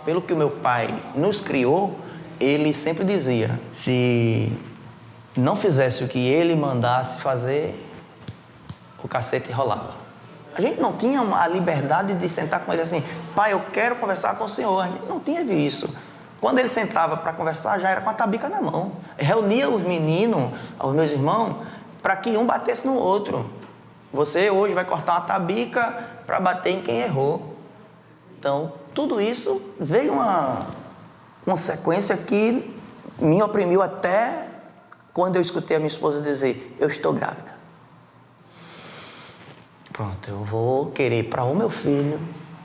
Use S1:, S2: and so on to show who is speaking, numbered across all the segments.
S1: Pelo que o meu pai nos criou, ele sempre dizia, se não fizesse o que ele mandasse fazer, o cacete rolava. A gente não tinha a liberdade de sentar com ele assim, pai, eu quero conversar com o senhor. A gente não teve isso. Quando ele sentava para conversar, já era com a tabica na mão. Reunia os meninos, os meus irmãos, para que um batesse no outro. Você hoje vai cortar uma tabica para bater em quem errou. Então, tudo isso veio uma sequência que me oprimiu até quando eu escutei a minha esposa dizer, eu estou grávida. Pronto, eu vou querer para o meu filho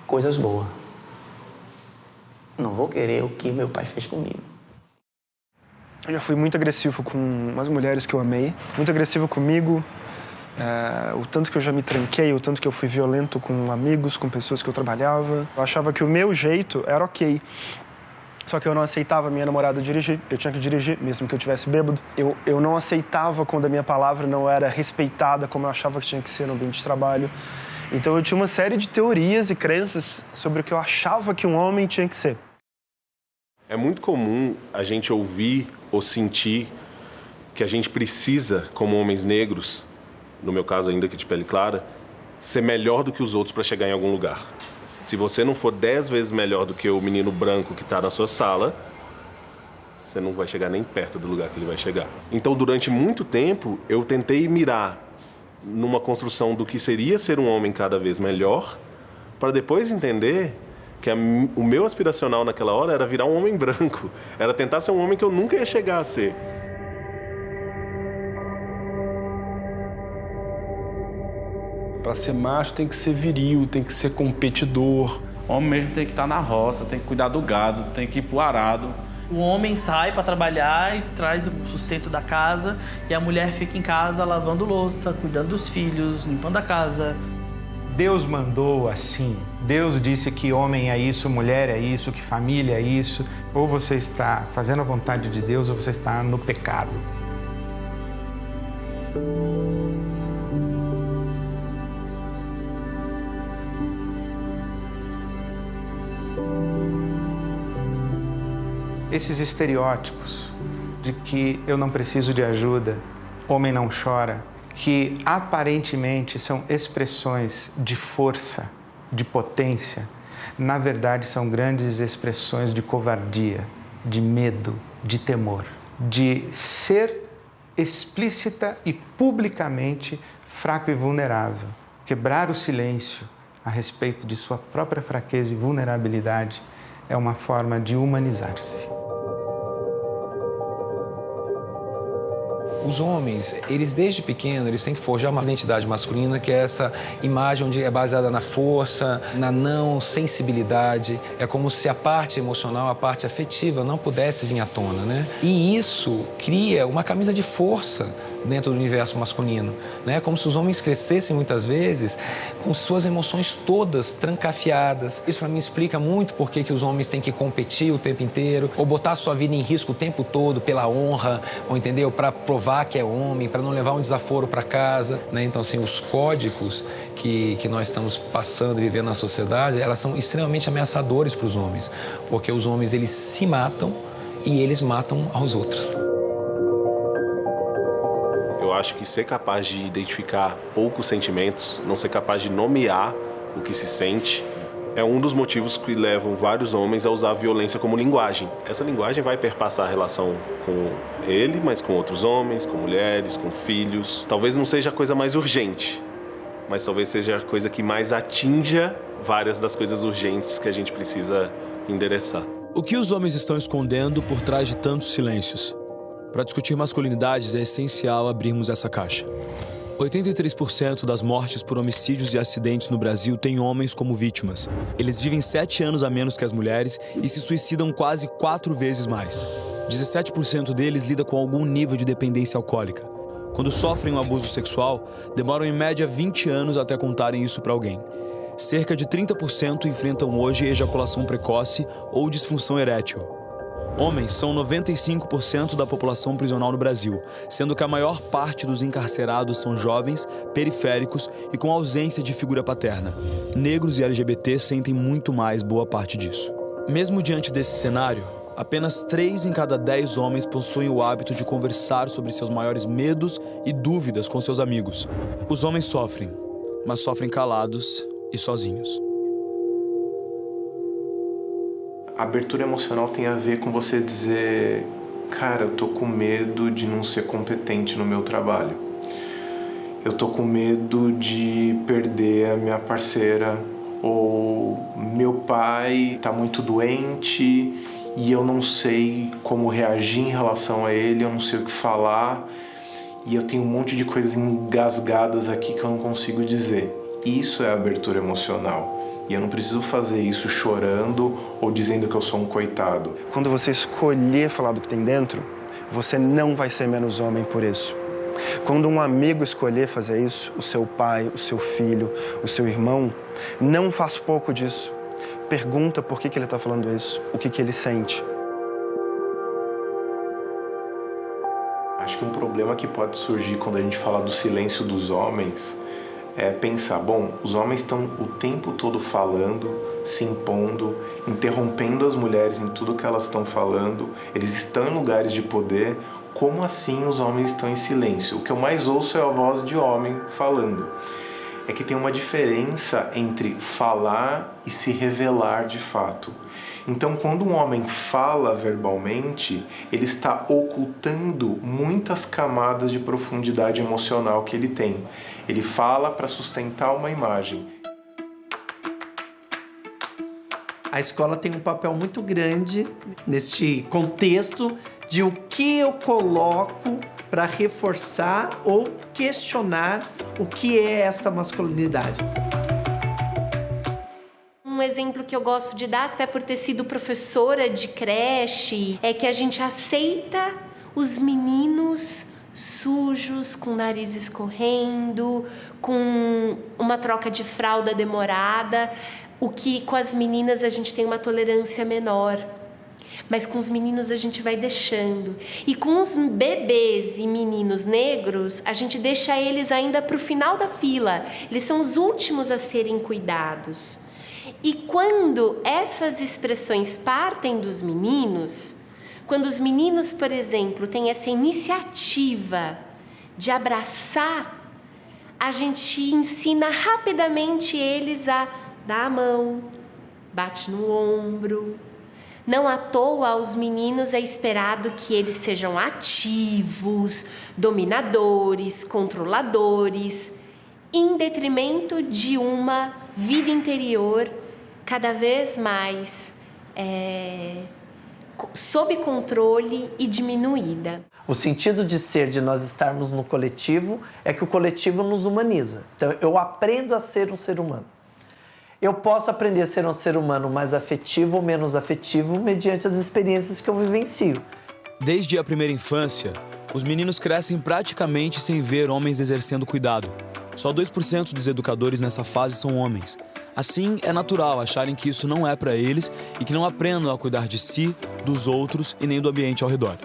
S1: coisas boas. Não vou querer o que meu pai fez comigo.
S2: Eu já fui muito agressivo com as mulheres que eu amei, muito agressivo comigo, o tanto que eu já me tranquei, o tanto que eu fui violento com amigos, com pessoas que eu trabalhava. Eu achava que o meu jeito era ok, só que eu não aceitava a minha namorada dirigir, eu tinha que dirigir, mesmo que eu tivesse bêbado. Eu não aceitava quando a minha palavra não era respeitada como eu achava que tinha que ser no ambiente de trabalho. Então eu tinha uma série de teorias e crenças sobre o que eu achava que um homem tinha que ser.
S3: É muito comum a gente ouvir ou sentir que a gente precisa, como homens negros, no meu caso ainda que de pele clara, ser melhor do que os outros para chegar em algum lugar. Se você não for 10 vezes melhor do que o menino branco que está na sua sala, você não vai chegar nem perto do lugar que ele vai chegar. Então, durante muito tempo, eu tentei mirar numa construção do que seria ser um homem cada vez melhor, para depois entender que o meu aspiracional naquela hora era virar um homem branco, era tentar ser um homem que eu nunca ia chegar a ser.
S4: Para ser macho tem que ser viril, tem que ser competidor.
S5: O homem mesmo tem que estar na roça, tem que cuidar do gado, tem que ir pro arado.
S6: O homem sai para trabalhar e traz o sustento da casa e a mulher fica em casa lavando louça, cuidando dos filhos, limpando a casa.
S7: Deus mandou assim. Deus disse que homem é isso, mulher é isso, que família é isso. Ou você está fazendo a vontade de Deus ou você está no pecado. Esses estereótipos de que eu não preciso de ajuda, homem não chora, que aparentemente são expressões de força, de potência, na verdade são grandes expressões de covardia, de medo, de temor, de ser explícita e publicamente fraco e vulnerável. Quebrar o silêncio a respeito de sua própria fraqueza e vulnerabilidade é uma forma de humanizar-se.
S8: Os homens, eles desde pequeno, eles têm que forjar uma identidade masculina, que é essa imagem onde é baseada na força, na não sensibilidade. É como se a parte emocional, a parte afetiva não pudesse vir à tona, né? E isso cria uma camisa de força dentro do universo masculino, né? Como se os homens crescessem muitas vezes com suas emoções todas trancafiadas. Isso para mim explica muito por que os homens têm que competir o tempo inteiro, ou botar a sua vida em risco o tempo todo pela honra, ou entendeu? Para provar que é homem, para não levar um desaforo para casa, né? Então, assim, os códigos que nós estamos passando e vivendo na sociedade, elas são extremamente ameaçadores para os homens, porque os homens, eles se matam e eles matam aos outros.
S3: Eu acho que ser capaz de identificar poucos sentimentos, não ser capaz de nomear o que se sente, é um dos motivos que levam vários homens a usar a violência como linguagem. Essa linguagem vai perpassar a relação com ele, mas com outros homens, com mulheres, com filhos. Talvez não seja a coisa mais urgente, mas talvez seja a coisa que mais atinja várias das coisas urgentes que a gente precisa endereçar.
S9: O que os homens estão escondendo por trás de tantos silêncios? Para discutir masculinidades é essencial abrirmos essa caixa. 83% das mortes por homicídios e acidentes no Brasil têm homens como vítimas. Eles vivem 7 anos a menos que as mulheres e se suicidam quase 4 vezes mais. 17% deles lida com algum nível de dependência alcoólica. Quando sofrem um abuso sexual, demoram em média 20 anos até contarem isso para alguém. Cerca de 30% enfrentam hoje ejaculação precoce ou disfunção erétil. Homens são 95% da população prisional no Brasil, sendo que a maior parte dos encarcerados são jovens, periféricos e com ausência de figura paterna. Negros e LGBT sentem muito mais boa parte disso. Mesmo diante desse cenário, apenas 3 em cada 10 homens possuem o hábito de conversar sobre seus maiores medos e dúvidas com seus amigos. Os homens sofrem, mas sofrem calados e sozinhos.
S10: A abertura emocional tem a ver com você dizer: cara, eu tô com medo de não ser competente no meu trabalho. Eu tô com medo de perder a minha parceira, ou meu pai tá muito doente e eu não sei como reagir em relação a ele, eu não sei o que falar e eu tenho um monte de coisas engasgadas aqui que eu não consigo dizer. Isso é abertura emocional. E eu não preciso fazer isso chorando ou dizendo que eu sou um coitado.
S2: Quando você escolher falar do que tem dentro, você não vai ser menos homem por isso. Quando um amigo escolher fazer isso, o seu pai, o seu filho, o seu irmão, não faz pouco disso. Pergunta por que ele está falando isso, o que ele sente.
S10: Acho que um problema que pode surgir quando a gente fala do silêncio dos homens é pensar, bom, os homens estão o tempo todo falando, se impondo, interrompendo as mulheres em tudo que elas estão falando, eles estão em lugares de poder, como assim os homens estão em silêncio? O que eu mais ouço é a voz de homem falando. É que tem uma diferença entre falar e se revelar de fato. Então, quando um homem fala verbalmente, ele está ocultando muitas camadas de profundidade emocional que ele tem. Ele fala para sustentar uma imagem.
S11: A escola tem um papel muito grande neste contexto de o que eu coloco para reforçar ou questionar o que é esta masculinidade.
S12: Um exemplo que eu gosto de dar, até por ter sido professora de creche, é que a gente aceita os meninos sujos, com o nariz escorrendo, com uma troca de fralda demorada, o que com as meninas a gente tem uma tolerância menor. Mas com os meninos a gente vai deixando. E com os bebês e meninos negros, a gente deixa eles ainda para o final da fila. Eles são os últimos a serem cuidados. E quando essas expressões partem dos meninos, quando os meninos, por exemplo, têm essa iniciativa de abraçar, a gente ensina rapidamente eles a dar a mão, bate no ombro. Não à toa aos meninos é esperado que eles sejam ativos, dominadores, controladores, em detrimento de uma vida interior cada vez mais sob controle e diminuída.
S11: O sentido de ser, de nós estarmos no coletivo, é que o coletivo nos humaniza. Então, eu aprendo a ser um ser humano. Eu posso aprender a ser um ser humano mais afetivo ou menos afetivo mediante as experiências que eu vivencio.
S9: Desde a primeira infância, os meninos crescem praticamente sem ver homens exercendo cuidado. Só 2% dos educadores nessa fase são homens. Assim, é natural acharem que isso não é para eles e que não aprendam a cuidar de si, dos outros e nem do ambiente ao redor.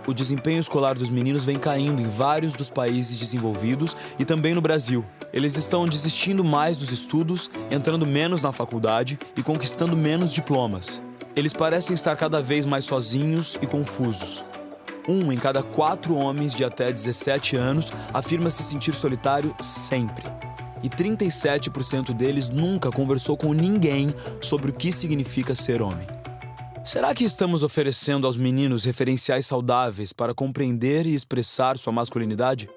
S9: O desempenho escolar dos meninos vem caindo em vários dos países desenvolvidos e também no Brasil. Eles estão desistindo mais dos estudos, entrando menos na faculdade e conquistando menos diplomas. Eles parecem estar cada vez mais sozinhos e confusos. 1 em cada 4 homens de até 17 anos afirma se sentir solitário sempre. E 37% deles nunca conversou com ninguém sobre o que significa ser homem. Será que estamos oferecendo aos meninos referenciais saudáveis para compreender e expressar sua masculinidade?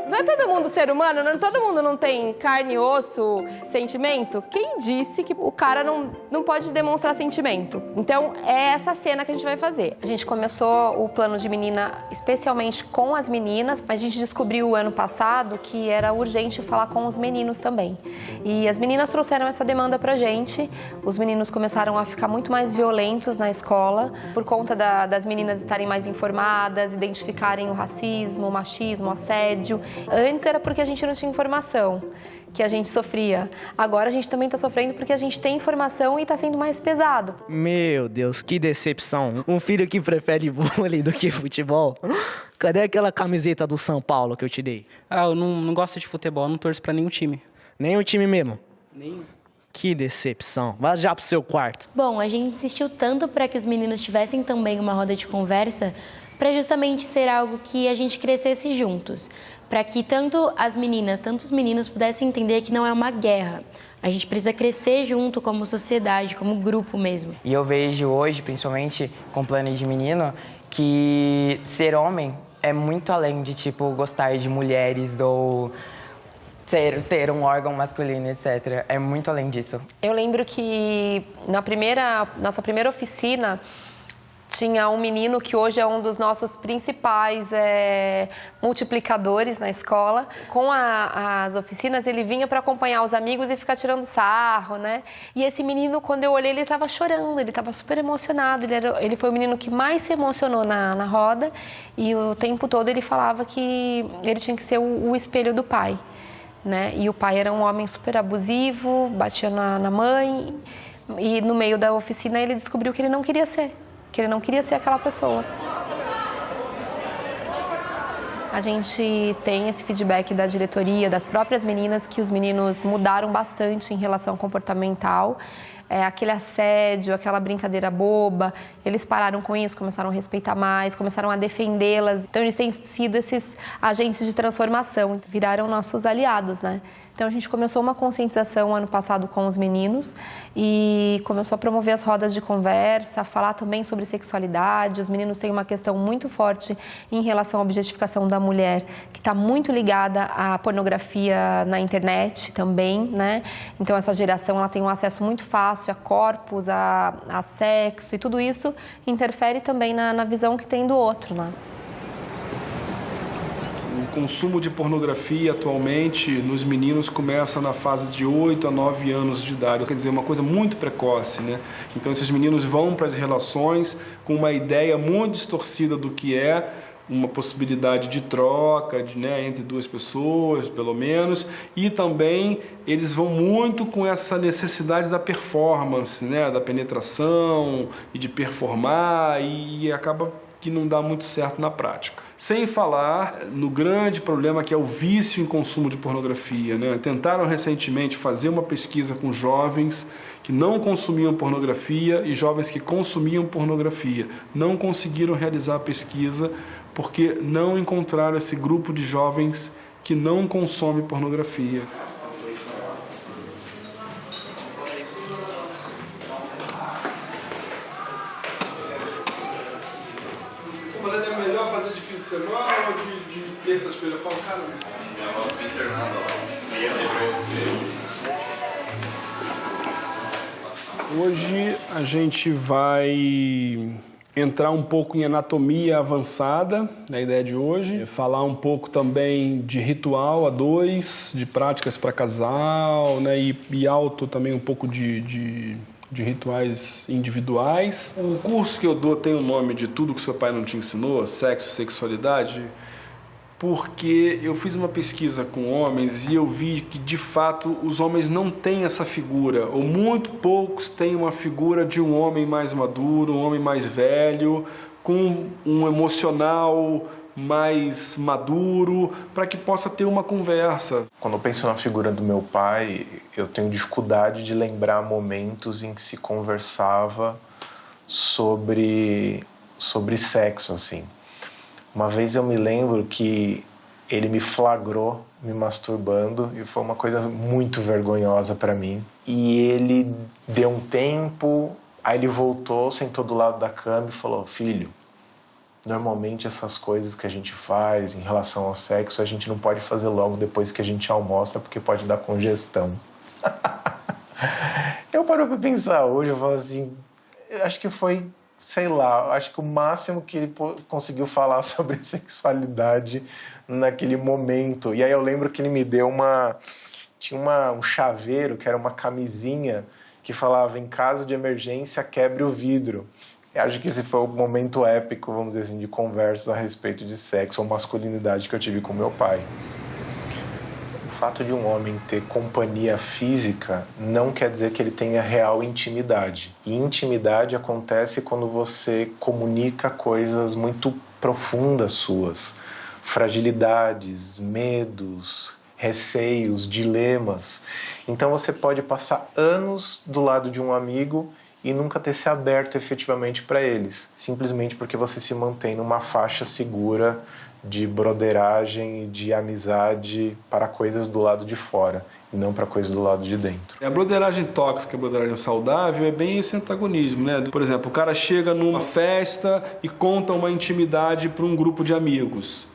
S13: Não é todo mundo ser humano? Todo mundo não tem carne, osso, sentimento? Quem disse que o cara não pode demonstrar sentimento? Então, é essa cena que a gente vai fazer. A gente começou o plano de menina especialmente com as meninas, mas a gente descobriu ano passado que era urgente falar com os meninos também. E as meninas trouxeram essa demanda pra gente. Os meninos começaram a ficar muito mais violentos na escola, por conta das meninas estarem mais informadas, identificarem o racismo, o machismo, o assédio. Antes era porque a gente não tinha informação. que a gente sofria. Agora a gente também está sofrendo porque a gente tem informação e está sendo mais pesado.
S14: Meu Deus, que decepção. Um filho que prefere vôlei do que futebol. Cadê aquela camiseta do São Paulo que eu te dei?
S15: Eu não gosto de futebol, não torço pra nenhum time.
S14: Nenhum time mesmo?
S15: Nenhum.
S14: Que decepção. Vá já pro seu quarto.
S16: Bom, a gente insistiu tanto para que os meninos tivessem também uma roda de conversa para justamente ser algo que a gente crescesse juntos. Para que tanto as meninas, tanto os meninos pudessem entender que não é uma guerra. A gente precisa crescer junto como sociedade, como grupo mesmo.
S17: E eu vejo hoje, principalmente com Planos de Menino, que ser homem é muito além de, tipo, gostar de mulheres ou ter um órgão masculino, etc. É muito além disso.
S13: Eu lembro que nossa primeira oficina tinha um menino que hoje é um dos nossos principais multiplicadores na escola. Com as oficinas, ele vinha para acompanhar os amigos e ficar tirando sarro, né? E esse menino, quando eu olhei, ele estava chorando, ele estava super emocionado. Ele foi o menino que mais se emocionou na roda e o tempo todo ele falava que ele tinha que ser o espelho do pai, né? E o pai era um homem super abusivo, batia na mãe e no meio da oficina ele descobriu que ele não queria ser. Que ele não queria ser aquela pessoa. A gente tem esse feedback da diretoria, das próprias meninas, que os meninos mudaram bastante em relação comportamental. Aquele assédio, aquela brincadeira boba, eles pararam com isso, começaram a respeitar mais, começaram a defendê-las. Então, eles têm sido esses agentes de transformação, viraram nossos aliados, né? Então, a gente começou uma conscientização ano passado com os meninos e começou a promover as rodas de conversa, a falar também sobre sexualidade. Os meninos têm uma questão muito forte em relação à objetificação da mulher, que está muito ligada à pornografia na internet também, né? Então, essa geração ela tem um acesso muito fácil a corpos, a sexo, e tudo isso interfere também na visão que tem do outro, né?
S4: O consumo de pornografia atualmente nos meninos começa na fase de 8 a 9 anos de idade, quer dizer, uma coisa muito precoce, né? Então esses meninos vão para as relações com uma ideia muito distorcida do que é uma possibilidade de troca, entre duas pessoas, pelo menos, e também eles vão muito com essa necessidade da performance, né? Da penetração e de performar, e acaba que não dá muito certo na prática. Sem falar no grande problema que é o vício em consumo de pornografia, né? Tentaram recentemente fazer uma pesquisa com jovens que não consumiam pornografia e jovens que consumiam pornografia. Não conseguiram realizar a pesquisa porque não encontraram esse grupo de jovens que não consome pornografia. Mas é melhor fazer de fim de semana ou de terça-feira? Eu falo, cara, hoje a gente vai entrar um pouco em anatomia avançada, na ideia de hoje, falar um pouco também de ritual a dois, de práticas para casal, né? E alto também um pouco de rituais individuais. O curso que eu dou tem o nome de Tudo que Seu Pai Não Te Ensinou, Sexo e Sexualidade, porque eu fiz uma pesquisa com homens e eu vi que, de fato, os homens não têm essa figura, ou muito poucos têm uma figura de um homem mais maduro, um homem mais velho, com um emocional mais maduro, para que possa ter uma conversa.
S10: Quando eu penso na figura do meu pai, eu tenho dificuldade de lembrar momentos em que se conversava sobre sexo, assim. Uma vez eu me lembro que ele me flagrou me masturbando e foi uma coisa muito vergonhosa para mim. E ele deu um tempo, aí ele voltou, sentou do lado da cama e falou: filho, normalmente essas coisas que a gente faz em relação ao sexo, a gente não pode fazer logo depois que a gente almoça, porque pode dar congestão. Eu paro pra pensar hoje, eu falo assim, eu acho que foi, sei lá, acho que o máximo que ele conseguiu falar sobre sexualidade naquele momento. E aí eu lembro que ele me deu um chaveiro, que era uma camisinha, que falava: em caso de emergência, quebre o vidro. Eu acho que esse foi o momento épico, vamos dizer assim, de conversas a respeito de sexo ou masculinidade que eu tive com meu pai. fato de um homem ter companhia física não quer dizer que ele tenha real intimidade. E intimidade acontece quando você comunica coisas muito profundas suas, fragilidades, medos, receios, dilemas. Então você pode passar anos do lado de um amigo e nunca ter se aberto efetivamente para eles, simplesmente porque você se mantém numa faixa segura de broderagem e de amizade para coisas do lado de fora e não para coisas do lado de dentro.
S4: A broderagem tóxica e a broderagem saudável é bem esse antagonismo, né? Por exemplo, o cara chega numa festa e conta uma intimidade para um grupo de amigos,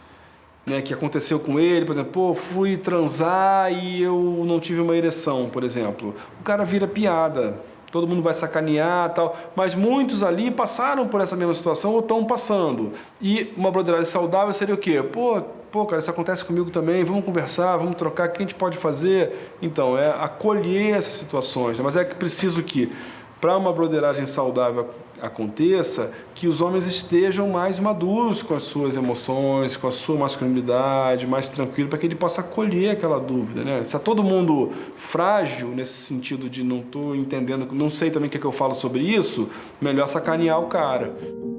S4: né, que aconteceu com ele, por exemplo, pô, fui transar e eu não tive uma ereção, por exemplo. O cara vira piada. Todo mundo vai sacanear e tal, mas muitos ali passaram por essa mesma situação ou estão passando. E uma broderagem saudável seria o quê? Pô, cara, isso acontece comigo também, vamos conversar, vamos trocar, o que a gente pode fazer? Então, é acolher essas situações, né? Mas é que preciso que, para uma broderagem saudável aconteça, que os homens estejam mais maduros com as suas emoções, com a sua masculinidade, mais tranquilo, para que ele possa acolher aquela dúvida, né? Se é todo mundo frágil, nesse sentido de não estou entendendo, não sei também o que eu falo sobre isso, melhor sacanear o cara.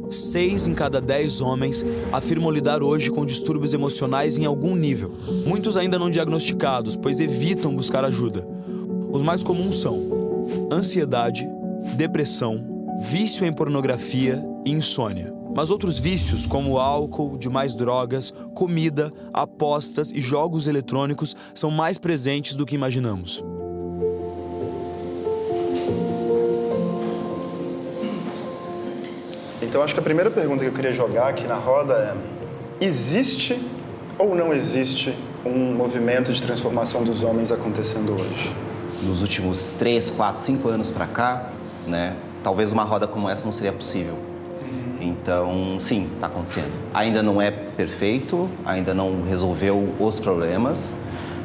S9: 6 em cada 10 homens afirmam lidar hoje com distúrbios emocionais em algum nível. Muitos ainda não diagnosticados, pois evitam buscar ajuda. Os mais comuns são ansiedade, depressão, vício em pornografia e insônia. Mas outros vícios, como álcool, demais drogas, comida, apostas e jogos eletrônicos, são mais presentes do que imaginamos.
S2: Então, acho que a primeira pergunta que eu queria jogar aqui na roda é: existe ou não existe um movimento de transformação dos homens acontecendo hoje?
S18: Nos últimos 3, 4, 5 anos para cá, né? Talvez uma roda como essa não seria possível. Então, sim, está acontecendo. Ainda não é perfeito, ainda não resolveu os problemas,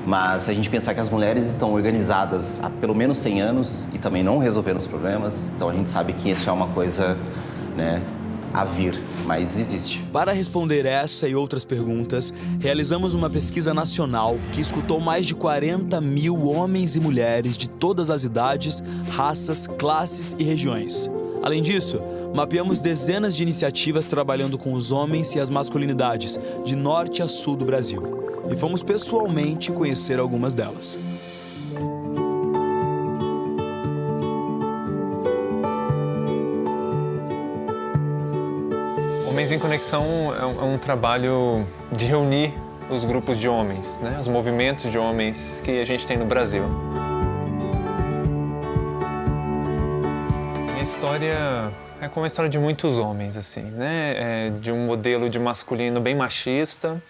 S18: mas se a gente pensar que as mulheres estão organizadas há pelo menos 100 anos e também não resolveram os problemas, então a gente sabe que isso é uma coisa, né, a vir, mas existe.
S9: Para responder essa e outras perguntas, realizamos uma pesquisa nacional que escutou mais de 40 mil homens e mulheres de todas as idades, raças, classes e regiões. Além disso, mapeamos dezenas de iniciativas trabalhando com os homens e as masculinidades, de norte a sul do Brasil. E fomos pessoalmente conhecer algumas delas.
S19: Homens em Conexão é um trabalho de reunir os grupos de homens, né? Os movimentos de homens que a gente tem no Brasil. Minha história é como a história de muitos homens, assim, né? De um modelo de masculino bem machista,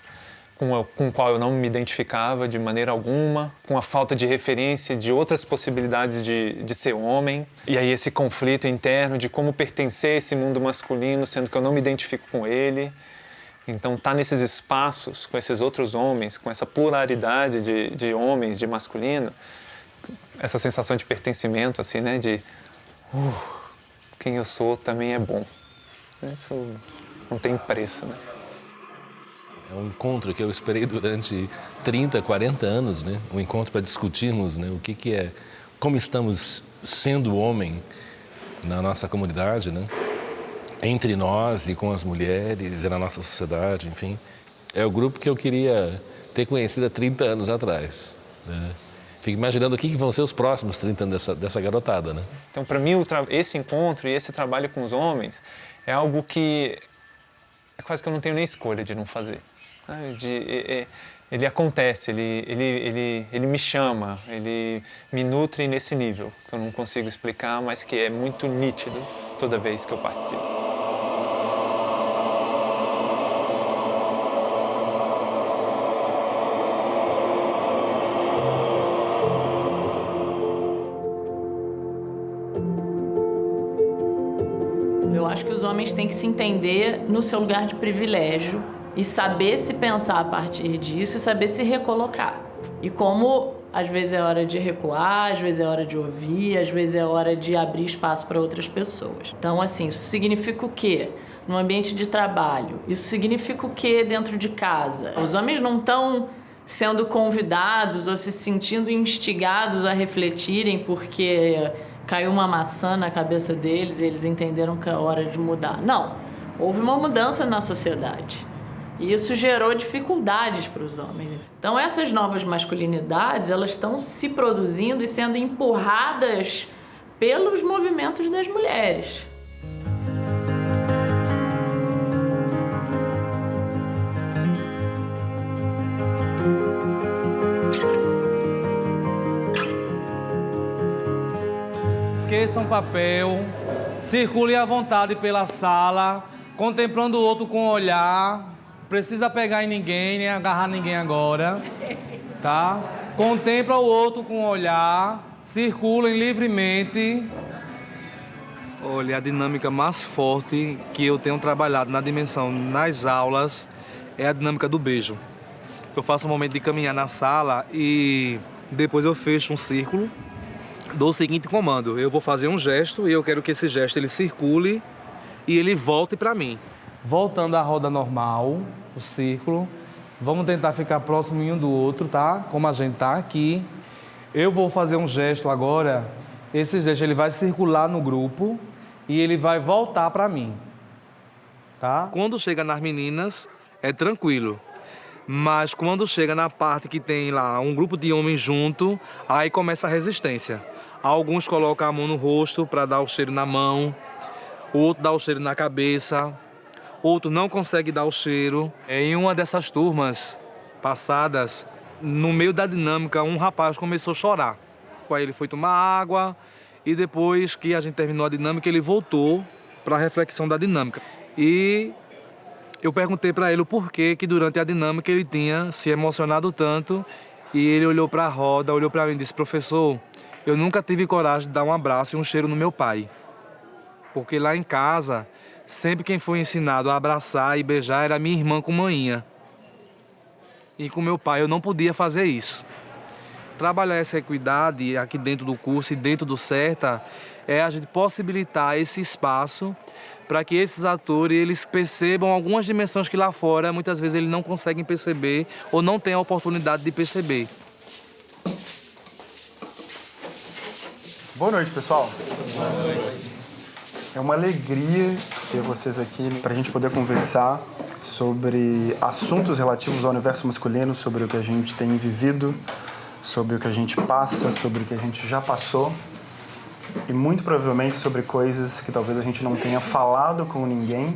S19: com o qual eu não me identificava de maneira alguma, com a falta de referência de outras possibilidades de ser homem. E aí esse conflito interno de como pertencer a esse mundo masculino, sendo que eu não me identifico com ele. Então, tá nesses espaços, com esses outros homens, com essa pluralidade de homens, de masculino, essa sensação de pertencimento, assim, né? De quem eu sou também é bom. Isso não tem preço, né?
S20: É um encontro que eu esperei durante 30, 40 anos, né? Um encontro para discutirmos, né? O que é, como estamos sendo homem na nossa comunidade, né? Entre nós e com as mulheres e na nossa sociedade, enfim. É o grupo que eu queria ter conhecido há 30 anos atrás, né? Fico imaginando o que vão ser os próximos 30 anos dessa garotada, né?
S19: Então, para mim, esse encontro e esse trabalho com os homens é algo que é quase que eu não tenho nem escolha de não fazer. Ele acontece, ele me chama, ele me nutre nesse nível, que eu não consigo explicar, mas que é muito nítido toda vez que eu participo.
S21: Eu acho que os homens têm que se entender no seu lugar de privilégio e saber se pensar a partir disso e saber se recolocar. E como às vezes é hora de recuar, às vezes é hora de ouvir, às vezes é hora de abrir espaço para outras pessoas. Então, assim, isso significa o quê? No ambiente de trabalho. Isso significa o quê dentro de casa? Os homens não estão sendo convidados ou se sentindo instigados a refletirem porque caiu uma maçã na cabeça deles e eles entenderam que é hora de mudar. Não, houve uma mudança na sociedade. E isso gerou dificuldades para os homens. Então, essas novas masculinidades, elas estão se produzindo e sendo empurradas pelos movimentos das mulheres.
S1: Esqueçam papel, circulem à vontade pela sala, contemplando o outro com o olhar. Precisa pegar em ninguém, nem agarrar ninguém agora, tá? Contempla o outro com o olhar, circulem livremente. Olha, a dinâmica mais forte que eu tenho trabalhado na dimensão nas aulas é a dinâmica do beijo. Eu faço um momento de caminhar na sala e depois eu fecho um círculo, dou o seguinte comando: eu vou fazer um gesto e eu quero que esse gesto ele circule e ele volte para mim. Voltando à roda normal, o círculo, vamos tentar ficar próximo um do outro, tá? Como a gente tá aqui. Eu vou fazer um gesto agora, esse gesto ele vai circular no grupo e ele vai voltar para mim, tá? Quando chega nas meninas, é tranquilo. Mas quando chega na parte que tem lá um grupo de homens junto, aí começa a resistência. Alguns colocam a mão no rosto para dar o cheiro na mão, outro dá o cheiro na cabeça, outro não consegue dar o cheiro. Em uma dessas turmas passadas, no meio da dinâmica, um rapaz começou a chorar. Aí ele foi tomar água e depois que a gente terminou a dinâmica, ele voltou para a reflexão da dinâmica. E eu perguntei para ele o porquê que durante a dinâmica ele tinha se emocionado tanto e ele olhou para a roda, olhou para mim e disse: professor, eu nunca tive coragem de dar um abraço e um cheiro no meu pai. Porque lá em casa, sempre quem foi ensinado a abraçar e beijar era minha irmã com manhinha. E com meu pai eu não podia fazer isso. Trabalhar essa equidade aqui dentro do curso e dentro do CERTA é a gente possibilitar esse espaço para que esses atores eles percebam algumas dimensões que lá fora muitas vezes eles não conseguem perceber ou não têm a oportunidade de perceber.
S2: Boa noite, pessoal. Boa noite. É uma alegria ter vocês aqui para a gente poder conversar sobre assuntos relativos ao universo masculino, sobre o que a gente tem vivido, sobre o que a gente passa, sobre o que a gente já passou e muito provavelmente sobre coisas que talvez a gente não tenha falado com ninguém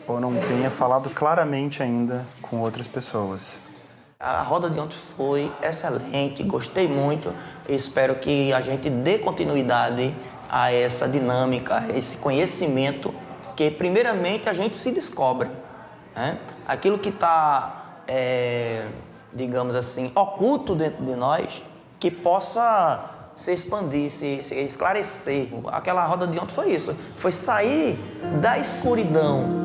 S2: ou não tenha falado claramente ainda com outras pessoas.
S22: A roda de ontem foi excelente, gostei muito. Espero que a gente dê continuidade a essa dinâmica, a esse conhecimento, que primeiramente a gente se descobre, né? Aquilo que está, digamos assim, oculto dentro de nós, que possa se expandir, se esclarecer. Aquela roda de ontem foi isso, foi sair da escuridão.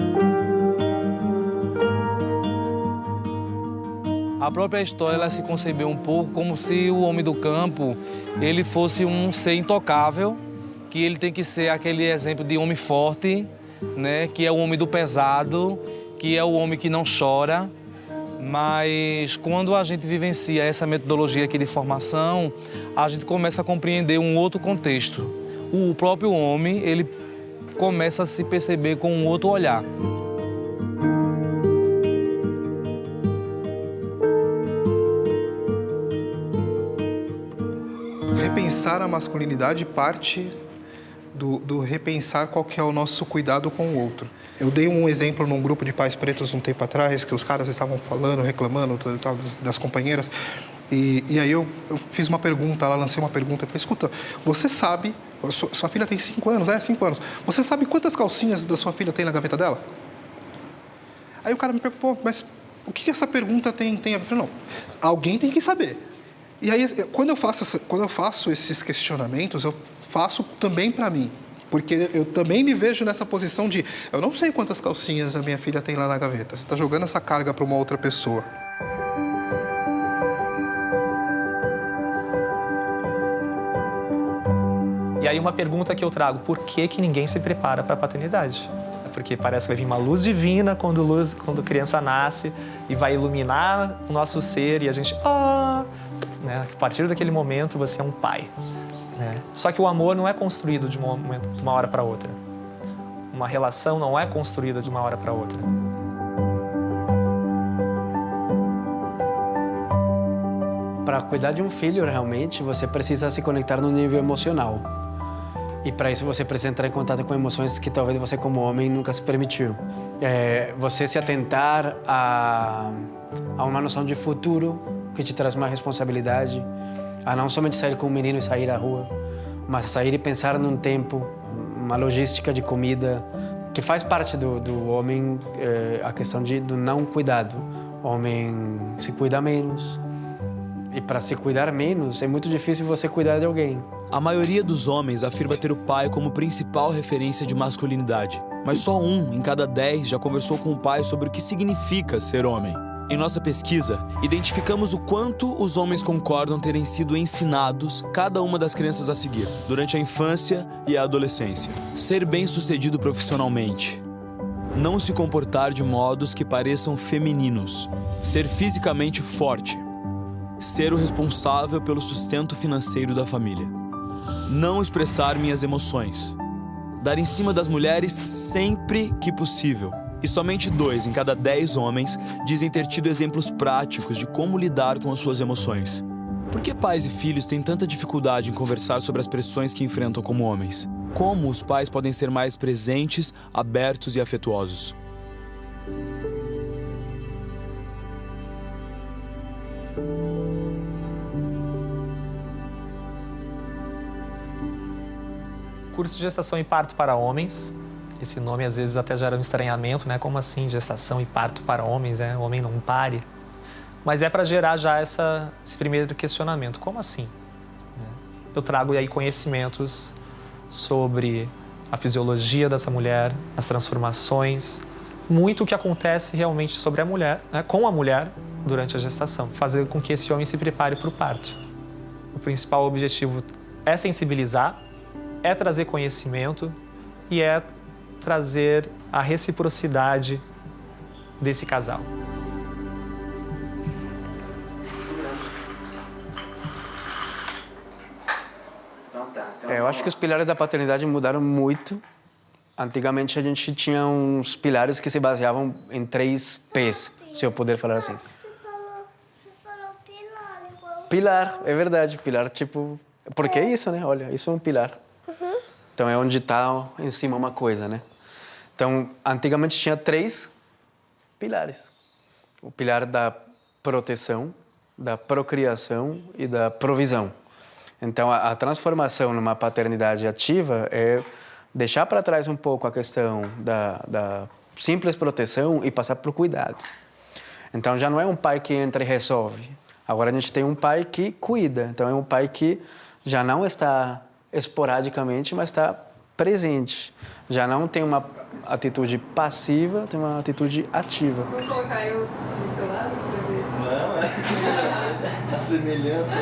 S1: A própria história ela se concebeu um pouco como se o homem do campo ele fosse um ser intocável, que ele tem que ser aquele exemplo de homem forte, né? Que é o homem do pesado, que é o homem que não chora. Mas quando a gente vivencia essa metodologia aqui de formação, a gente começa a compreender um outro contexto. O próprio homem ele começa a se perceber com um outro olhar.
S23: Repensar a masculinidade parte do repensar qual que é o nosso cuidado com o outro. Eu dei um exemplo num grupo de pais pretos um tempo atrás, que os caras estavam falando, reclamando das companheiras, e aí eu fiz uma pergunta, lancei uma pergunta, eu falei: escuta, você sabe, sua filha tem 5 anos, 5 anos, você sabe quantas calcinhas da sua filha tem na gaveta dela? Aí o cara me perguntou: mas o que essa pergunta tem a ver? Eu falei: não, alguém tem que saber. E aí, quando eu faço esses questionamentos, eu faço também para mim. Porque eu também me vejo nessa posição de: eu não sei quantas calcinhas a minha filha tem lá na gaveta. Você está jogando essa carga para uma outra pessoa.
S24: E aí uma pergunta que eu trago: por que ninguém se prepara para a paternidade?
S5: Porque parece que vai vir uma luz divina quando a criança nasce e vai iluminar o nosso ser e a gente... né? A partir daquele momento você é um pai. Né? Só que o amor não é construído de uma hora para outra. Uma relação não é construída de uma hora para outra.
S6: Para cuidar de um filho, realmente, você precisa se conectar no nível emocional. E para isso você precisa entrar em contato com emoções que talvez você, como homem, nunca se permitiu. Você se atentar a uma noção de futuro que te traz uma responsabilidade, a não somente sair com o menino e sair à rua, mas sair e pensar num tempo, uma logística de comida, que faz parte do homem, a questão do não cuidado. O homem se cuida menos. E para se cuidar menos, é muito difícil você cuidar de alguém.
S9: A maioria dos homens afirma ter o pai como principal referência de masculinidade. Mas só 1 em cada 10 já conversou com o pai sobre o que significa ser homem. Em nossa pesquisa, identificamos o quanto os homens concordam terem sido ensinados cada uma das crenças a seguir, durante a infância e a adolescência. Ser bem-sucedido profissionalmente. Não se comportar de modos que pareçam femininos. Ser fisicamente forte. Ser o responsável pelo sustento financeiro da família. Não expressar minhas emoções. Dar em cima das mulheres sempre que possível. E somente 2 em cada 10 homens dizem ter tido exemplos práticos de como lidar com as suas emoções. Por que pais e filhos têm tanta dificuldade em conversar sobre as pressões que enfrentam como homens? Como os pais podem ser mais presentes, abertos e afetuosos?
S5: Curso de gestação e parto para homens. Esse nome às vezes até gera um estranhamento, né? Como assim gestação e parto para homens, né? O homem não pare. Mas é para gerar já esse primeiro questionamento. Como assim? Eu trago aí conhecimentos sobre a fisiologia dessa mulher, as transformações, muito o que acontece realmente sobre a mulher, né? Com a mulher durante a gestação. Fazer com que esse homem se prepare para o parto. O principal objetivo é sensibilizar, é trazer conhecimento e é trazer a reciprocidade desse casal.
S6: Eu acho que os pilares da paternidade mudaram muito. Antigamente a gente tinha uns pilares que se baseavam em 3 P's, se eu puder falar assim.
S7: Você falou pilar igual.
S6: Pilar, é verdade. Pilar, tipo... Porque é isso, né? Olha, isso é um pilar. Então é onde está em cima uma coisa, né? Então, antigamente tinha 3 pilares. O pilar da proteção, da procriação e da provisão. Então, a transformação numa paternidade ativa é deixar para trás um pouco a questão da simples proteção e passar para o cuidado. Então, já não é um pai que entra e resolve. Agora a gente tem um pai que cuida. Então, é um pai que já não está esporadicamente, mas está presente. Já não tem uma atitude passiva, tem uma atitude ativa.
S7: Vou colocar eu no seu lado para ver.
S5: Não, é. A semelhança.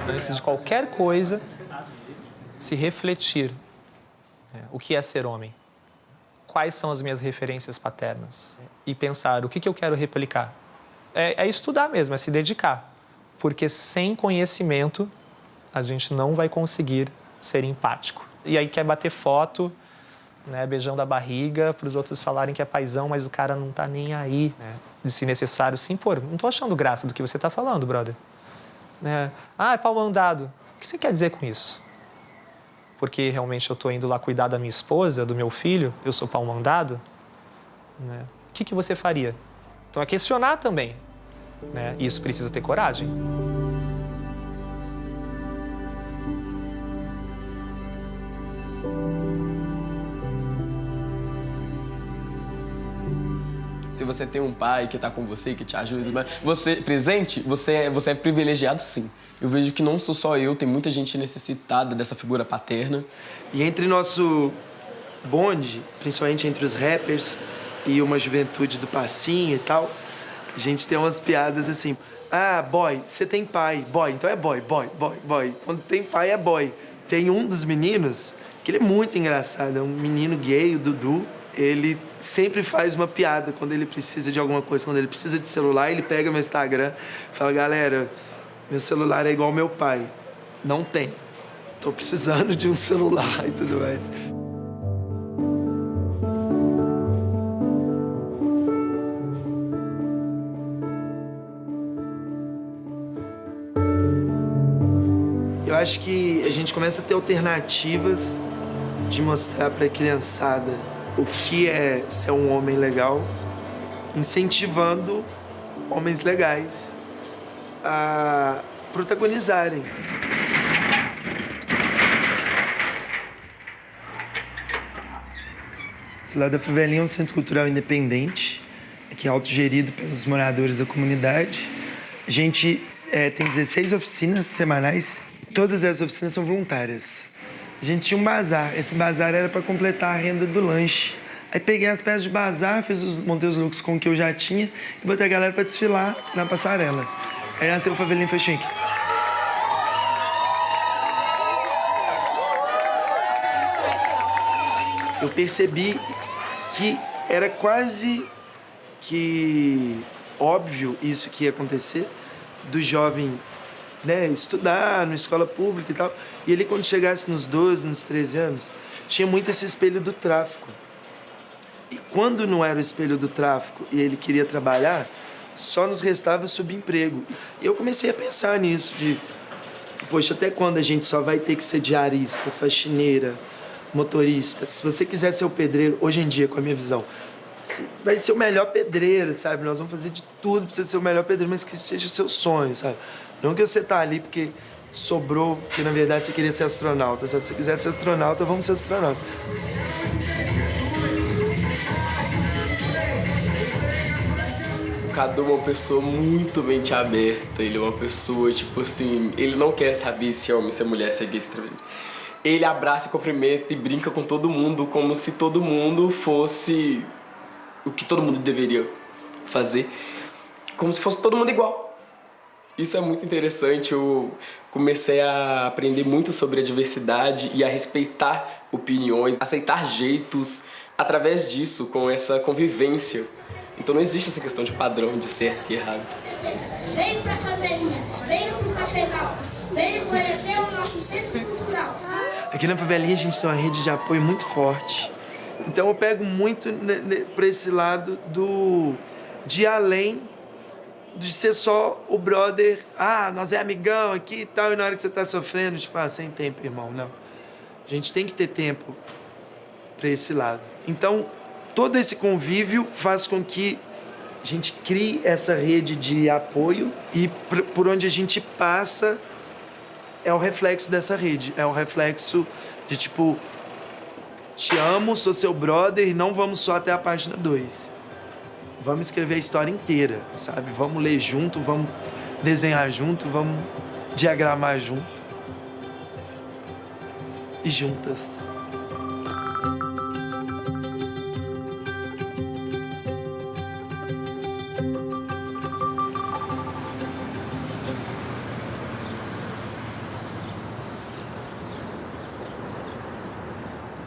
S5: Antes de qualquer coisa, se refletir. O que é ser homem? Quais são as minhas referências paternas? E pensar o que eu quero replicar. É estudar mesmo, é se dedicar. Porque sem conhecimento, a gente não vai conseguir ser empático. E aí quer bater foto, né, beijando a barriga, para os outros falarem que é paizão, mas o cara não tá nem aí, né? De se necessário se impor. Não tô achando graça do que você tá falando, brother. Né? Ah, é pau mandado. O que você quer dizer com isso? Porque realmente eu tô indo lá cuidar da minha esposa, do meu filho, eu sou pau mandado? Né? O que você faria? Então é questionar também. Né? E isso precisa ter coragem.
S24: Se você tem um pai que está com você, que te ajuda, você presente, você é privilegiado, sim. Eu vejo que não sou só eu, tem muita gente necessitada dessa figura paterna.
S25: E entre nosso bonde, principalmente entre os rappers e uma juventude do passinho e tal, a gente tem umas piadas assim: ah, boy, você tem pai, boy, então é boy. Quando tem pai é boy. Tem um dos meninos que ele é muito engraçado, é um menino gay, o Dudu. ele sempre faz uma piada quando ele precisa de alguma coisa. Quando ele precisa de celular, ele pega meu Instagram e fala, galera, meu celular é igual ao meu pai. Não tem. Tô precisando de um celular e tudo mais. Eu acho que a gente começa a ter alternativas de mostrar para a criançada o que é ser um homem legal, incentivando homens legais a protagonizarem. Esse lado da Favelinha é um centro cultural independente, que é autogerido pelos moradores da comunidade. A gente tem 16 oficinas semanais, todas as oficinas são voluntárias. A gente tinha um bazar, esse bazar era para completar a renda do lanche. Aí peguei as peças de bazar, montei os looks com o que eu já tinha e botei a galera para desfilar na passarela. Aí nasceu o Favelinha Fashion Week. Eu percebi que era quase que óbvio isso que ia acontecer, do jovem, né, estudar na escola pública e tal. E ele, quando chegasse nos 12, nos 13 anos, tinha muito esse espelho do tráfico. E quando não era o espelho do tráfico e ele queria trabalhar, só nos restava subemprego. E eu comecei a pensar nisso, de, poxa, até quando a gente só vai ter que ser diarista, faxineira, motorista? Se você quiser ser o pedreiro, hoje em dia, com a minha visão, vai ser o melhor pedreiro, sabe? Nós vamos fazer de tudo pra você ser o melhor pedreiro, mas que seja seu sonho, sabe? Não que você tá ali porque sobrou, porque na verdade você queria ser astronauta, sabe? Se você quiser ser astronauta, vamos ser astronauta.
S24: O Cadu é uma pessoa muito mente aberta, ele é uma pessoa, tipo assim, ele não quer saber se é homem, se é mulher, se é gay, se é travesti. Ele abraça e cumprimenta e brinca com todo mundo como se todo mundo fosse o que todo mundo deveria fazer, como se fosse todo mundo igual. Isso é muito interessante, eu comecei a aprender muito sobre a diversidade e a respeitar opiniões, aceitar jeitos através disso, com essa convivência. Então não existe essa questão de padrão, de certo e errado.
S7: Venho pra Favelinha, venho pro Cafezal, venho conhecer o nosso centro cultural.
S25: Aqui na Favelinha a gente tem uma rede de apoio muito forte. Então eu pego muito para esse lado de ir além de ser só o brother, nós é amigão aqui e tal, e na hora que você tá sofrendo, tipo, sem tempo, irmão, não. A gente tem que ter tempo para esse lado. Então, todo esse convívio faz com que a gente crie essa rede de apoio e por onde a gente passa é o reflexo dessa rede, é o reflexo de, tipo, te amo, sou seu brother e não vamos só até a página 2. Vamos escrever a história inteira, sabe? Vamos ler junto, vamos desenhar junto, vamos diagramar junto. E juntas.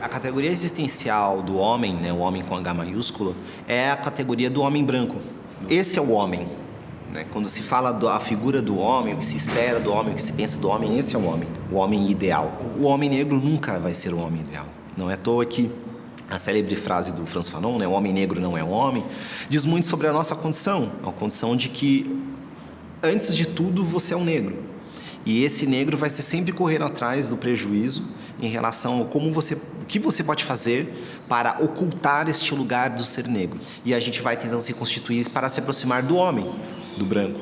S18: A categoria existencial do homem, né, o homem com H maiúsculo, é a categoria do homem branco. Esse é o homem. Né? Quando se fala da figura do homem, o que se espera do homem, o que se pensa do homem, esse é o homem ideal. O homem negro nunca vai ser o homem ideal. Não é à toa que a célebre frase do Frantz Fanon, né, o homem negro não é um homem, diz muito sobre a nossa condição, a condição de que, antes de tudo, você é um negro. E esse negro vai ser sempre correndo atrás do prejuízo em relação a o que você pode fazer para ocultar este lugar do ser negro. E a gente vai tentando se constituir para se aproximar do homem, do branco.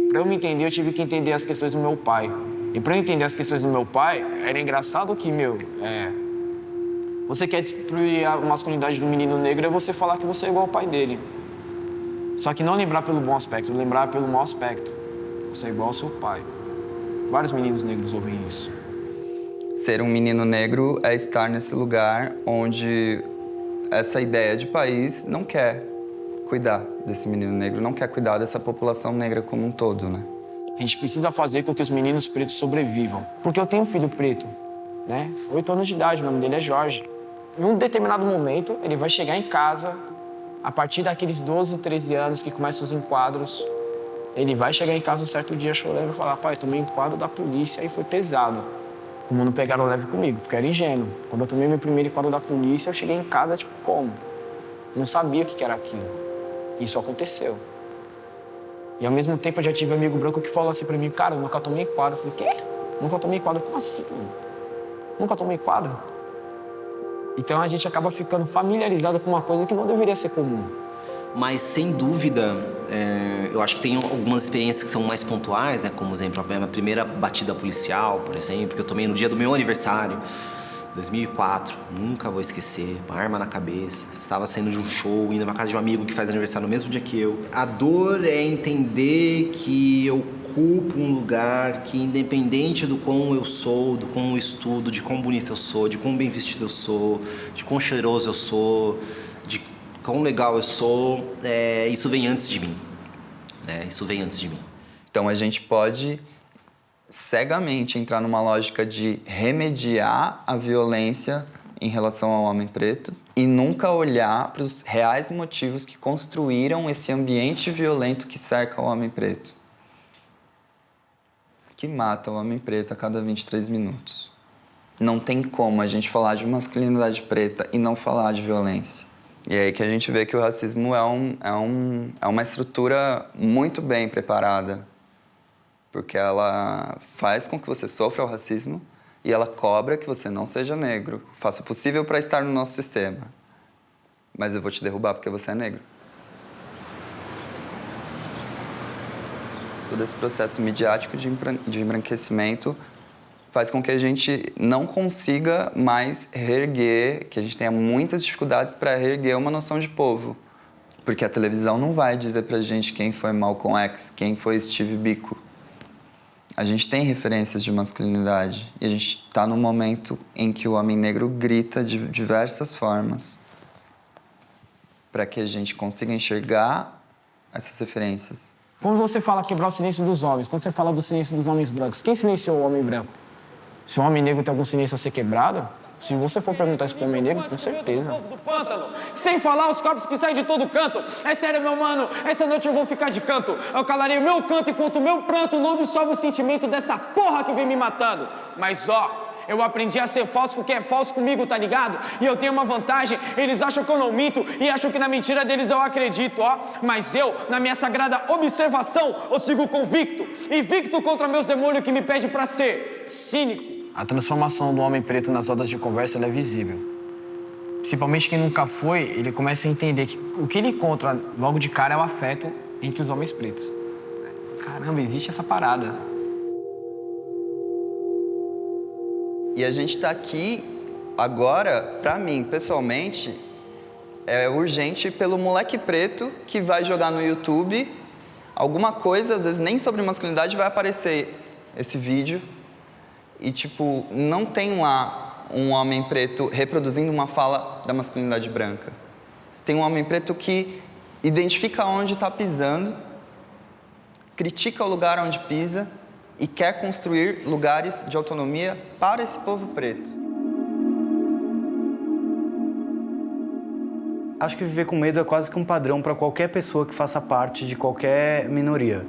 S3: Para eu me entender, eu tive que entender as questões do meu pai. E para eu entender as questões do meu pai, era engraçado que, você quer destruir a masculinidade do menino negro é você falar que você é igual ao pai dele. Só que não lembrar pelo bom aspecto, lembrar pelo mau aspecto. Você é igual ao seu pai. Vários meninos negros ouvem isso.
S8: Ser um menino negro é estar nesse lugar onde essa ideia de país não quer cuidar desse menino negro, não quer cuidar dessa população negra como um todo, né?
S3: A gente precisa fazer com que os meninos pretos sobrevivam. Porque eu tenho um filho preto. né? 8 anos de idade, o nome dele é Jorge. Em um determinado momento, ele vai chegar em casa, a partir daqueles 12, 13 anos que começam os enquadros, ele vai chegar em casa um certo dia chorando e falar: pai, tomei enquadro da polícia e foi pesado. Como não pegaram leve comigo, porque eu era ingênuo. Quando eu tomei meu primeiro enquadro da polícia, eu cheguei em casa, tipo, como? Não sabia o que era aquilo. Isso aconteceu. E ao mesmo tempo eu já tive um amigo branco que falou assim pra mim: cara, eu nunca tomei enquadro. Eu falei: quê? Nunca tomei enquadro? Como assim? Nunca tomei enquadro? Então a gente acaba ficando familiarizado com uma coisa que não deveria ser comum.
S18: Mas, sem dúvida, eu acho que tem algumas experiências que são mais pontuais, né? Como, por exemplo, a minha primeira batida policial, por exemplo, que eu tomei no dia do meu aniversário, 2004. Nunca vou esquecer. Uma arma na cabeça. Estava saindo de um show, indo pra casa de um amigo que faz aniversário no mesmo dia que eu. A dor é entender que eu ocupo um lugar que, independente do quão eu sou, do quão eu estudo, de quão bonito eu sou, de quão bem vestido eu sou, de quão cheiroso eu sou, de quão legal eu sou, isso vem antes de mim, né? Isso vem antes de mim.
S8: Então a gente pode cegamente entrar numa lógica de remediar a violência em relação ao homem preto e nunca olhar para os reais motivos que construíram esse ambiente violento que cerca o homem preto, que mata o homem preto a cada 23 minutos. Não tem como a gente falar de masculinidade preta e não falar de violência. E é aí que a gente vê que o racismo é uma estrutura muito bem preparada, porque ela faz com que você sofra o racismo e ela cobra que você não seja negro. Faça o possível para estar no nosso sistema, mas eu vou te derrubar porque você é negro. Todo esse processo midiático de embranquecimento faz com que a gente não consiga mais reerguer, que a gente tenha muitas dificuldades para reerguer uma noção de povo. Porque a televisão não vai dizer pra gente quem foi Malcolm X, quem foi Steve Biko. A gente tem referências de masculinidade e a gente está num momento em que o homem negro grita de diversas formas para que a gente consiga enxergar essas referências.
S3: Quando você fala quebrar o silêncio dos homens, quando você fala do silêncio dos homens brancos, quem silenciou o homem branco? Se o homem negro tem algum silêncio a ser quebrado, se você for perguntar isso pro homem negro, com certeza.
S11: Sem falar os corpos que saem de todo canto. É sério, meu mano, essa noite eu vou ficar de canto. Eu calarei o meu canto enquanto o meu pranto não dissolve o sentimento dessa porra que vem me matando. Mas ó, eu aprendi a ser falso com quem é falso comigo, tá ligado? E eu tenho uma vantagem, eles acham que eu não minto e acham que na mentira deles eu acredito, ó. Mas eu, na minha sagrada observação, eu sigo convicto. Invicto contra meus demônios que me pedem pra ser cínico.
S3: A transformação do homem preto nas rodas de conversa ela é visível. Principalmente quem nunca foi, ele começa a entender que o que ele encontra logo de cara é o afeto entre os homens pretos. Caramba, existe essa parada.
S8: E a gente tá aqui agora, pra mim, pessoalmente, é urgente pelo moleque preto que vai jogar no YouTube alguma coisa, às vezes nem sobre masculinidade, vai aparecer esse vídeo e, tipo, não tem lá um homem preto reproduzindo uma fala da masculinidade branca. Tem um homem preto que identifica onde está pisando, critica o lugar onde pisa e quer construir lugares de autonomia para esse povo preto.
S12: Acho que viver com medo é quase que um padrão para qualquer pessoa que faça parte de qualquer minoria.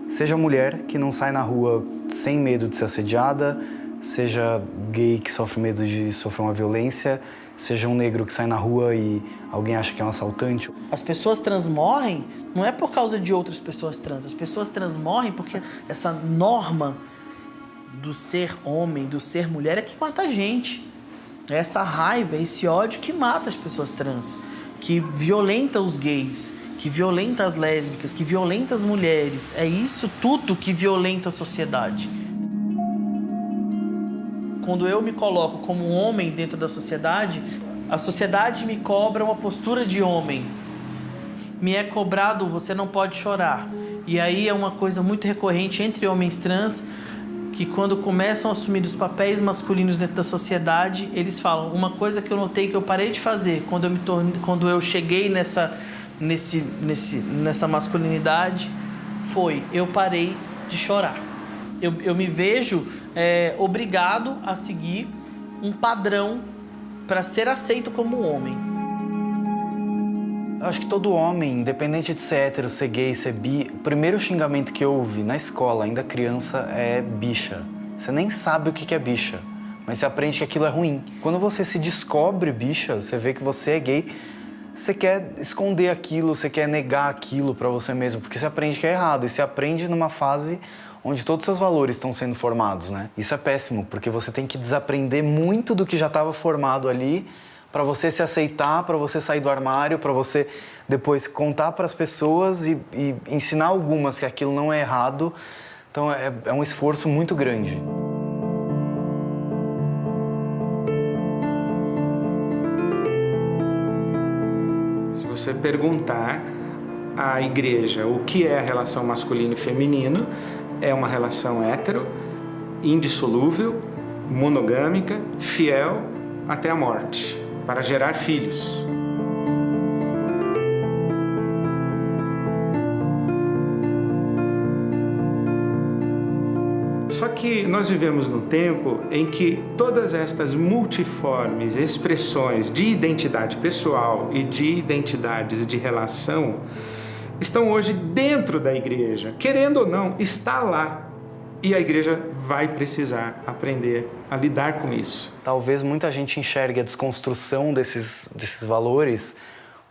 S12: Seja mulher que não sai na rua sem medo de ser assediada, seja gay que sofre medo de sofrer uma violência, seja um negro que sai na rua e alguém acha que é um assaltante.
S14: As pessoas trans morrem não é por causa de outras pessoas trans. As pessoas trans morrem porque essa norma do ser homem, do ser mulher é que mata a gente. É essa raiva, esse ódio que mata as pessoas trans, que violenta os gays, que violenta as lésbicas, que violenta as mulheres. É isso tudo que violenta a sociedade. Quando eu me coloco como um homem dentro da sociedade, a sociedade me cobra uma postura de homem. Me é cobrado, você não pode chorar. E aí é uma coisa muito recorrente entre homens trans, que quando começam a assumir os papéis masculinos dentro da sociedade, eles falam, uma coisa que eu notei que eu parei de fazer quando eu cheguei nessa masculinidade, foi, eu parei de chorar. Eu me vejo obrigado a seguir um padrão para ser aceito como homem.
S12: Eu acho que todo homem, independente de ser hétero, ser gay, ser bi, o primeiro xingamento que eu ouvi na escola, ainda criança, é bicha. Você nem sabe o que é bicha, mas você aprende que aquilo é ruim. Quando você se descobre bicha, você vê que você é gay, você quer esconder aquilo, você quer negar aquilo pra você mesmo, porque você aprende que é errado. E você aprende numa fase onde todos os seus valores estão sendo formados, né? Isso é péssimo, porque você tem que desaprender muito do que já estava formado ali para você se aceitar, para você sair do armário, para você depois contar para as pessoas e ensinar algumas que aquilo não é errado. Então é um esforço muito grande.
S10: Se você perguntar à igreja o que é a relação masculino e feminino, é uma relação hétero, indissolúvel, monogâmica, fiel até a morte, para gerar filhos. Só que nós vivemos num tempo em que todas estas multiformes expressões de identidade pessoal e de identidades de relação estão hoje dentro da igreja. Querendo ou não, está lá. E a igreja vai precisar aprender a lidar com isso.
S12: Talvez muita gente enxergue a desconstrução desses valores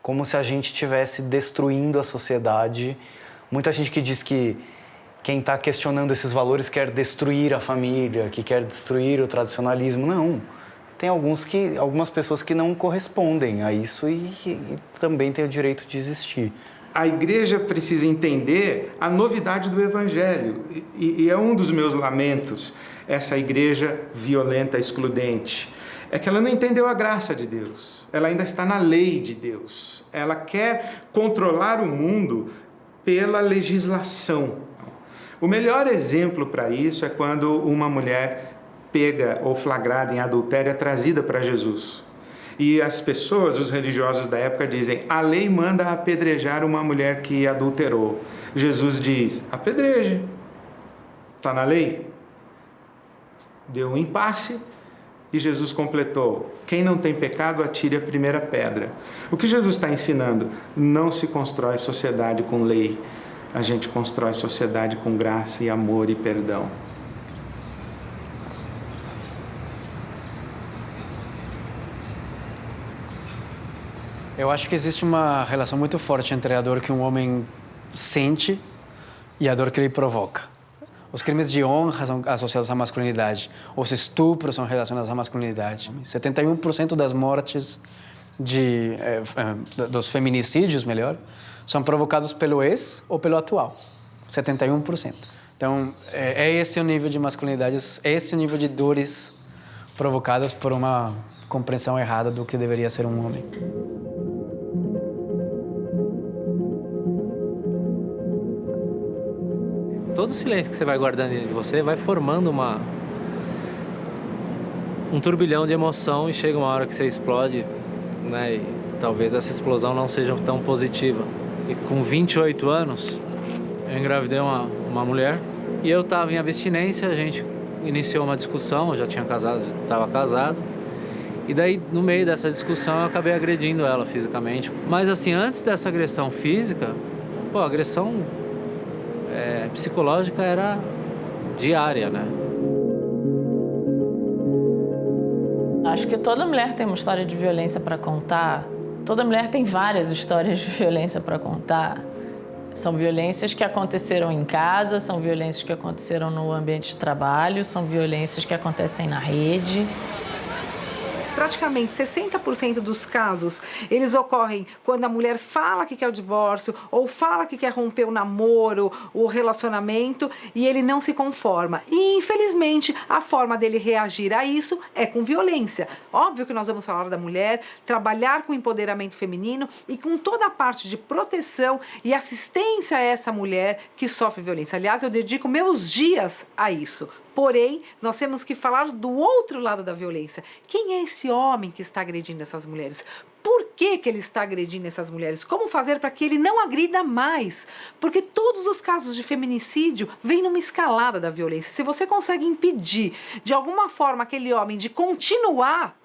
S12: como se a gente estivesse destruindo a sociedade. Muita gente que diz que quem está questionando esses valores quer destruir a família, que quer destruir o tradicionalismo. Não. Tem algumas pessoas que não correspondem a isso e também têm o direito de existir.
S10: A igreja precisa entender a novidade do evangelho. E é um dos meus lamentos, essa igreja violenta, excludente. É que ela não entendeu a graça de Deus. Ela ainda está na lei de Deus. Ela quer controlar o mundo pela legislação. O melhor exemplo para isso é quando uma mulher pega ou flagrada em adultério é trazida para Jesus. E as pessoas, os religiosos da época dizem, a lei manda apedrejar uma mulher que adulterou. Jesus diz, apedreje. Está na lei. Deu um impasse e Jesus completou, quem não tem pecado atire a primeira pedra. O que Jesus está ensinando? Não se constrói sociedade com lei. A gente constrói sociedade com graça e amor e perdão.
S6: Eu acho que existe uma relação muito forte entre a dor que um homem sente e a dor que ele provoca. Os crimes de honra são associados à masculinidade. Os estupros são relacionados à masculinidade. 71% das mortes dos feminicídios, melhor, são provocados pelo ex ou pelo atual. 71%. Então, é esse o nível de masculinidade, é esse o nível de dores provocadas por uma compreensão errada do que deveria ser um homem.
S13: Todo o silêncio que você vai guardando dentro de você vai formando um turbilhão de emoção e chega uma hora que você explode, né? E talvez essa explosão não seja tão positiva. E com 28 anos, eu engravidei uma mulher e eu estava em abstinência, a gente iniciou uma discussão, eu já tinha casado, estava casado. E daí, no meio dessa discussão, eu acabei agredindo ela fisicamente. Mas assim, antes dessa agressão física, a agressão psicológica era diária, né?
S21: Acho que toda mulher tem uma história de violência para contar. Toda mulher tem várias histórias de violência para contar. São violências que aconteceram em casa, são violências que aconteceram no ambiente de trabalho, são violências que acontecem na rede.
S15: Praticamente 60% dos casos, eles ocorrem quando a mulher fala que quer o divórcio ou fala que quer romper o namoro, o relacionamento e ele não se conforma. E, infelizmente, a forma dele reagir a isso é com violência. Óbvio que nós vamos falar da mulher, trabalhar com empoderamento feminino e com toda a parte de proteção e assistência a essa mulher que sofre violência. Aliás, eu dedico meus dias a isso. Porém, nós temos que falar do outro lado da violência. Quem é esse homem que está agredindo essas mulheres? Por que ele está agredindo essas mulheres, como fazer para que ele não agrida mais, porque todos os casos de feminicídio vêm numa escalada da violência. Se você consegue impedir de alguma forma aquele homem de continuar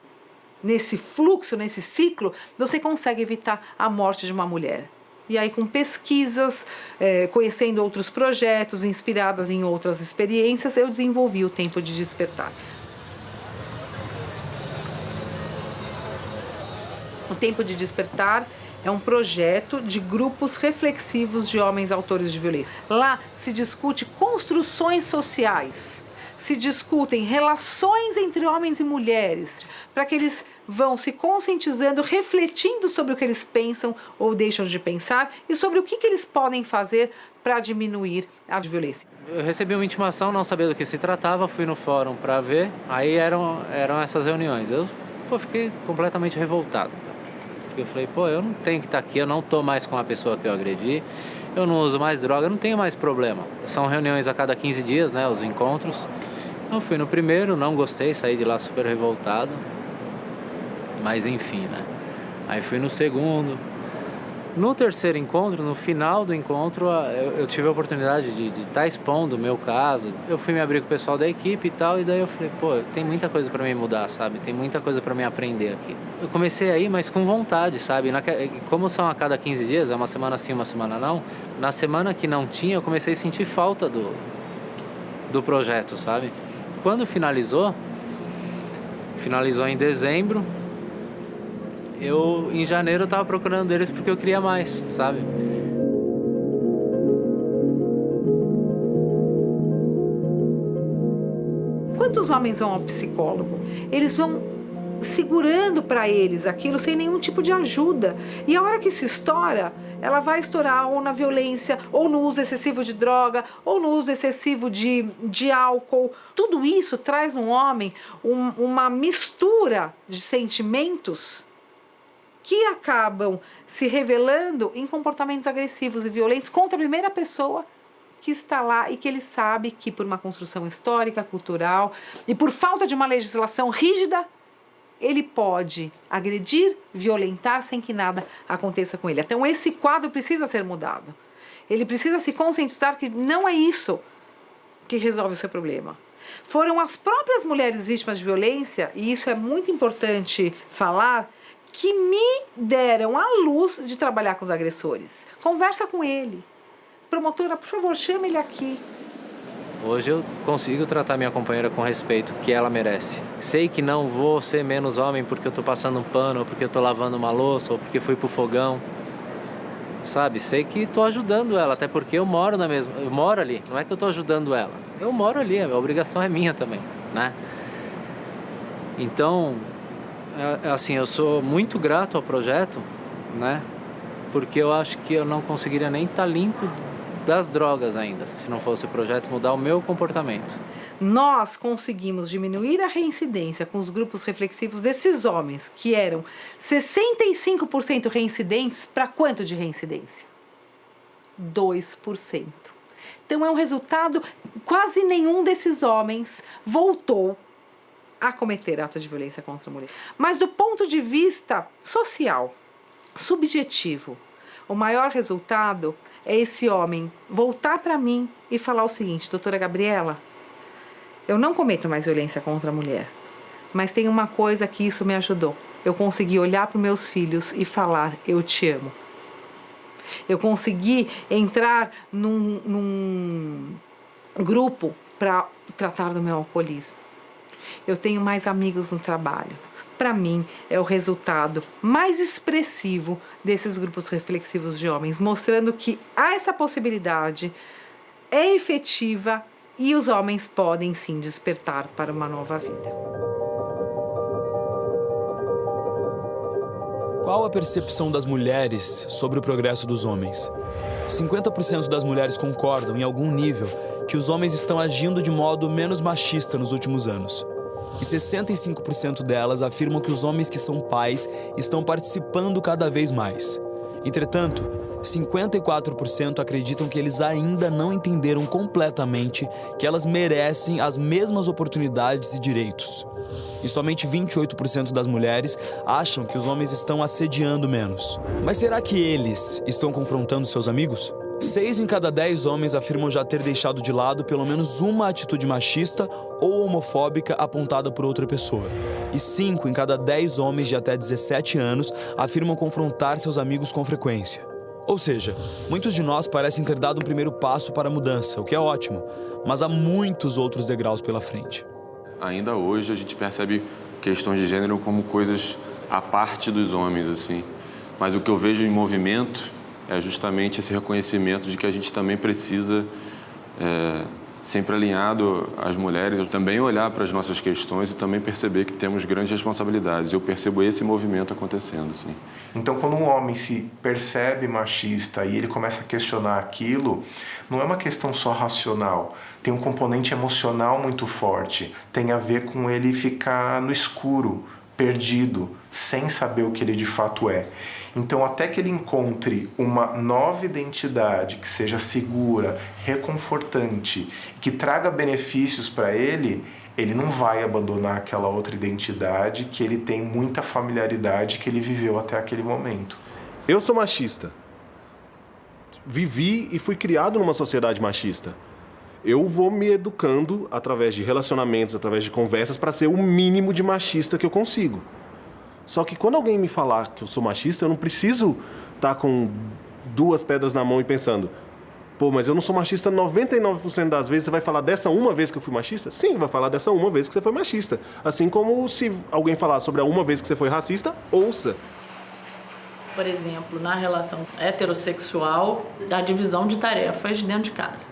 S15: nesse fluxo, nesse ciclo, você consegue evitar a morte de uma mulher. E aí, com pesquisas, conhecendo outros projetos, inspiradas em outras experiências, eu desenvolvi o Tempo de Despertar. O Tempo de Despertar é um projeto de grupos reflexivos de homens autores de violência. Lá se discute construções sociais, se discutem relações entre homens e mulheres, para que eles vão se conscientizando, refletindo sobre o que eles pensam ou deixam de pensar e sobre o que eles podem fazer para diminuir a violência.
S13: Eu recebi uma intimação, não sabia do que se tratava, fui no fórum para ver, aí eram essas reuniões. Eu fiquei completamente revoltado. Porque eu falei, eu não tenho que estar aqui, eu não estou mais com a pessoa que eu agredi, eu não uso mais droga, eu não tenho mais problema. São reuniões a cada 15 dias, né, os encontros. Eu fui no primeiro, não gostei, saí de lá super revoltado. Mas enfim, né? Aí fui no segundo. No terceiro encontro, no final do encontro, eu tive a oportunidade de estar expondo o meu caso. Eu fui me abrir com o pessoal da equipe e tal, e daí eu falei, tem muita coisa para mim mudar, sabe? Tem muita coisa para mim aprender aqui. Eu comecei aí, mas com vontade, sabe? Como são a cada 15 dias, é uma semana sim, uma semana não, na semana que não tinha, eu comecei a sentir falta do projeto, sabe? Quando finalizou em dezembro, em janeiro eu tava procurando eles porque eu queria mais, sabe?
S15: Quantos homens vão ao psicólogo? Eles vão segurando para eles aquilo sem nenhum tipo de ajuda. E a hora que isso estoura, ela vai estourar ou na violência, ou no uso excessivo de droga, ou no uso excessivo de álcool. Tudo isso traz no homem uma mistura de sentimentos que acabam se revelando em comportamentos agressivos e violentos contra a primeira pessoa que está lá e que ele sabe que por uma construção histórica, cultural e por falta de uma legislação rígida, ele pode agredir, violentar sem que nada aconteça com ele. Então esse quadro precisa ser mudado. Ele precisa se conscientizar que não é isso que resolve o seu problema. Foram as próprias mulheres vítimas de violência, e isso é muito importante falar, que me deram a luz de trabalhar com os agressores. Conversa com ele. Promotora, por favor, chame ele aqui.
S13: Hoje eu consigo tratar minha companheira com respeito que ela merece. Sei que não vou ser menos homem porque eu tô passando um pano, ou porque eu tô lavando uma louça, ou porque fui pro fogão. Sabe? Sei que tô ajudando ela, até porque eu moro ali. Não é que eu tô ajudando ela. Eu moro ali, a obrigação é minha também, né? Então, assim, eu sou muito grato ao projeto, né? Porque eu acho que eu não conseguiria nem estar limpo das drogas ainda, se não fosse o projeto mudar o meu comportamento.
S15: Nós conseguimos diminuir a reincidência com os grupos reflexivos desses homens, que eram 65% reincidentes, para quanto de reincidência? 2%. Então é um resultado, quase nenhum desses homens voltou a cometer atos de violência contra a mulher. Mas do ponto de vista social, subjetivo, o maior resultado é esse homem voltar para mim e falar o seguinte: doutora Gabriela, eu não cometo mais violência contra a mulher, mas tem uma coisa que isso me ajudou. Eu consegui olhar para os meus filhos e falar, eu te amo. Eu consegui entrar num grupo para tratar do meu alcoolismo. Eu tenho mais amigos no trabalho. Para mim, é o resultado mais expressivo desses grupos reflexivos de homens, mostrando que há essa possibilidade, é efetiva e os homens podem sim despertar para uma nova vida.
S9: Qual a percepção das mulheres sobre o progresso dos homens? 50% das mulheres concordam, em algum nível, que os homens estão agindo de modo menos machista nos últimos anos. E 65% delas afirmam que os homens que são pais estão participando cada vez mais. Entretanto, 54% acreditam que eles ainda não entenderam completamente que elas merecem as mesmas oportunidades e direitos. E somente 28% das mulheres acham que os homens estão assediando menos. Mas será que eles estão confrontando seus amigos? 6 em cada 10 homens afirmam já ter deixado de lado pelo menos uma atitude machista ou homofóbica apontada por outra pessoa. E 5 em cada 10 homens de até 17 anos afirmam confrontar seus amigos com frequência. Ou seja, muitos de nós parecem ter dado um primeiro passo para a mudança, o que é ótimo, mas há muitos outros degraus pela frente.
S4: Ainda hoje a gente percebe questões de gênero como coisas à parte dos homens, assim. Mas o que eu vejo em movimento é justamente esse reconhecimento de que a gente também precisa, sempre alinhado às mulheres, também olhar para as nossas questões e também perceber que temos grandes responsabilidades. Eu percebo esse movimento acontecendo, assim.
S10: Então, quando um homem se percebe machista e ele começa a questionar aquilo, não é uma questão só racional. Tem um componente emocional muito forte. Tem a ver com ele ficar no escuro, perdido, sem saber o que ele de fato é. Então, até que ele encontre uma nova identidade que seja segura, reconfortante, que traga benefícios para ele, ele não vai abandonar aquela outra identidade que ele tem muita familiaridade que ele viveu até aquele momento.
S16: Eu sou machista. Vivi e fui criado numa sociedade machista. Eu vou me educando através de relacionamentos, através de conversas, para ser o mínimo de machista que eu consigo. Só que quando alguém me falar que eu sou machista, eu não preciso estar com 2 pedras na mão e pensando, pô, mas eu não sou machista 99% das vezes. Você vai falar dessa uma vez que eu fui machista? Sim, vai falar dessa uma vez que você foi machista. Assim como se alguém falar sobre a uma vez que você foi racista, ouça.
S21: Por exemplo, na relação heterossexual, a divisão de tarefas dentro de casa.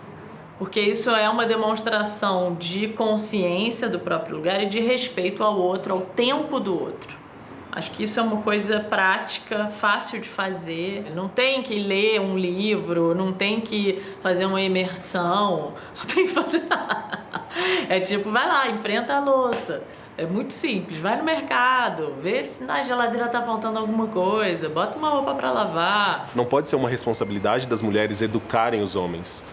S21: Porque isso é uma demonstração de consciência do próprio lugar e de respeito ao outro, ao tempo do outro. Acho que isso é uma coisa prática, fácil de fazer. Não tem que ler um livro, não tem que fazer uma imersão, não tem que fazer nada. É tipo, vai lá, enfrenta a louça. É muito simples, vai no mercado, vê se na geladeira tá faltando alguma coisa, bota uma roupa para lavar.
S16: Não pode ser uma responsabilidade das mulheres educarem os homens.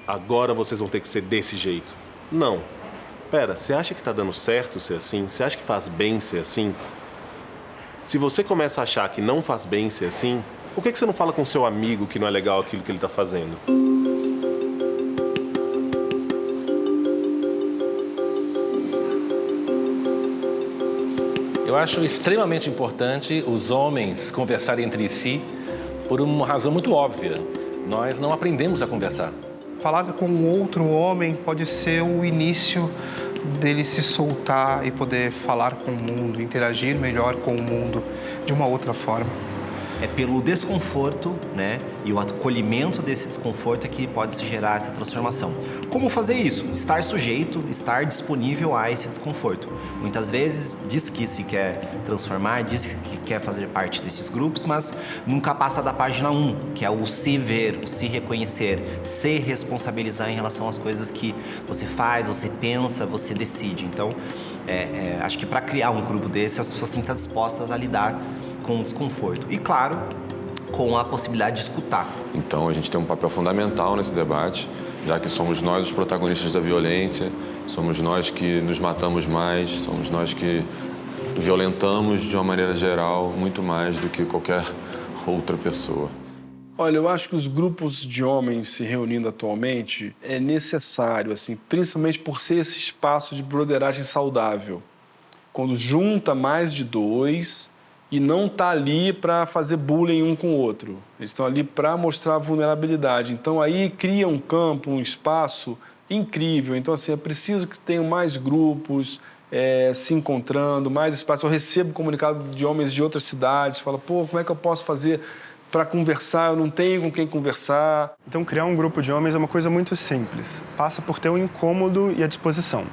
S16: Agora vocês vão ter que ser desse jeito. Não. Pera, você acha que tá dando certo ser assim? Você acha que faz bem ser assim? Se você começa a achar que não faz bem ser assim, por que você não fala com seu amigo que não é legal aquilo que ele tá fazendo?
S17: Eu acho extremamente importante os homens conversarem entre si por uma razão muito óbvia. Nós não aprendemos a conversar.
S23: Falar com outro homem pode ser o início dele se soltar e poder falar com o mundo, interagir melhor com o mundo de uma outra forma.
S18: É pelo desconforto, né, e o acolhimento desse desconforto é que pode se gerar essa transformação. Como fazer isso? Estar sujeito, estar disponível a esse desconforto. Muitas vezes diz que se quer transformar, diz que quer fazer parte desses grupos, mas nunca passa da página 1, que é o se ver, o se reconhecer, se responsabilizar em relação às coisas que você faz, você pensa, você decide. Então, acho que para criar um grupo desse, as pessoas têm que estar dispostas a lidar com o desconforto. E, claro, com a possibilidade de escutar.
S4: Então, a gente tem um papel fundamental nesse debate, já que somos nós os protagonistas da violência, somos nós que nos matamos mais, somos nós que violentamos de uma maneira geral muito mais do que qualquer outra pessoa.
S19: Olha, eu acho que os grupos de homens se reunindo atualmente é necessário, assim, principalmente por ser esse espaço de broderagem saudável. Quando junta mais de 2 e não está ali para fazer bullying um com o outro. Eles estão ali para mostrar vulnerabilidade. Então, aí cria um campo, um espaço incrível. Então, assim, é preciso que tenham mais grupos se encontrando, mais espaço. Eu recebo comunicado de homens de outras cidades, fala, pô, como é que eu posso fazer para conversar? Eu não tenho com quem conversar.
S2: Então, criar um grupo de homens é uma coisa muito simples. Passa por ter o incômodo e a disposição.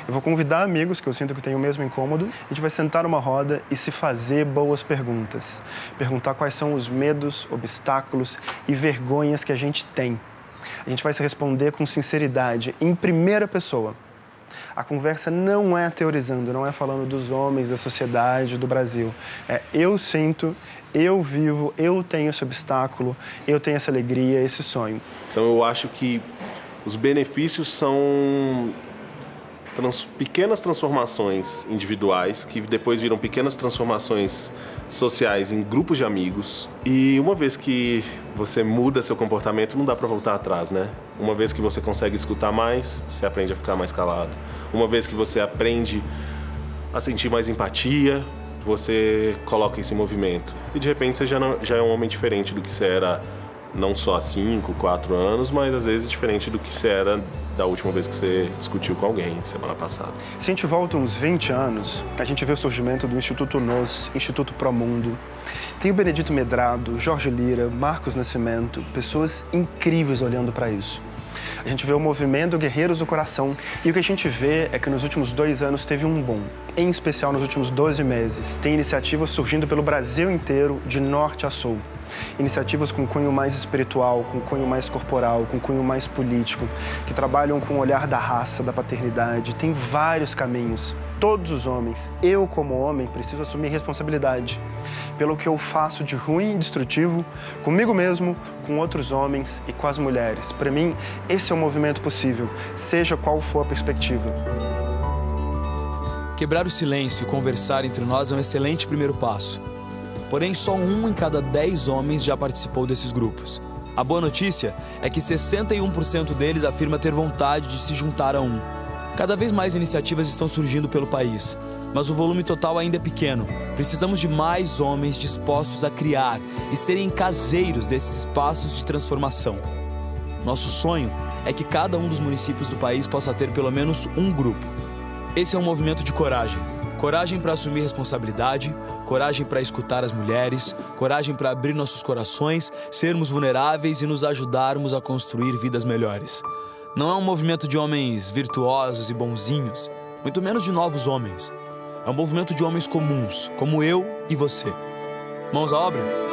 S2: Eu vou convidar amigos que eu sinto que têm o mesmo incômodo. A gente vai sentar numa roda e se fazer boas perguntas. Perguntar quais são os medos, obstáculos e vergonhas que a gente tem. A gente vai se responder com sinceridade, em primeira pessoa. A conversa não é teorizando, não é falando dos homens, da sociedade, do Brasil. Eu sinto, Eu vivo, eu tenho esse obstáculo, eu tenho essa alegria, esse sonho.
S16: Então eu acho que os benefícios são pequenas transformações individuais que depois viram pequenas transformações sociais em grupos de amigos. E uma vez que você muda seu comportamento, não dá para voltar atrás, né? Uma vez que você consegue escutar mais, você aprende a ficar mais calado. Uma vez que você aprende a sentir mais empatia, você coloca isso em movimento. E de repente você já é um homem diferente do que você era não só há 5, 4 anos, mas às vezes diferente do que você era da última vez que você discutiu com alguém, semana passada.
S2: Se a gente volta uns 20 anos, a gente vê o surgimento do Instituto Nos, Instituto Promundo. Tem o Benedito Medrado, Jorge Lira, Marcos Nascimento, pessoas incríveis olhando para isso. A gente vê o movimento Guerreiros do Coração e o que a gente vê é que nos últimos 2 anos teve um boom, em especial nos últimos 12 meses. Tem iniciativas surgindo pelo Brasil inteiro, de norte a sul. Iniciativas com cunho mais espiritual, com cunho mais corporal, com cunho mais político, que trabalham com o olhar da raça, da paternidade. Tem vários caminhos. Todos os homens, eu como homem, preciso assumir responsabilidade pelo que eu faço de ruim e destrutivo comigo mesmo, com outros homens e com as mulheres. Para mim, esse é um movimento possível, seja qual for a perspectiva.
S9: Quebrar o silêncio e conversar entre nós é um excelente primeiro passo. Porém, só 1 em cada 10 homens já participou desses grupos. A boa notícia é que 61% deles afirma ter vontade de se juntar a um. Cada vez mais iniciativas estão surgindo pelo país, mas o volume total ainda é pequeno. Precisamos de mais homens dispostos a criar e serem caseiros desses espaços de transformação. Nosso sonho é que cada um dos municípios do país possa ter pelo menos um grupo. Esse é um movimento de coragem. Coragem para assumir responsabilidade, coragem para escutar as mulheres, coragem para abrir nossos corações, sermos vulneráveis e nos ajudarmos a construir vidas melhores. Não é um movimento de homens virtuosos e bonzinhos, muito menos de novos homens. É um movimento de homens comuns, como eu e você. Mãos à obra?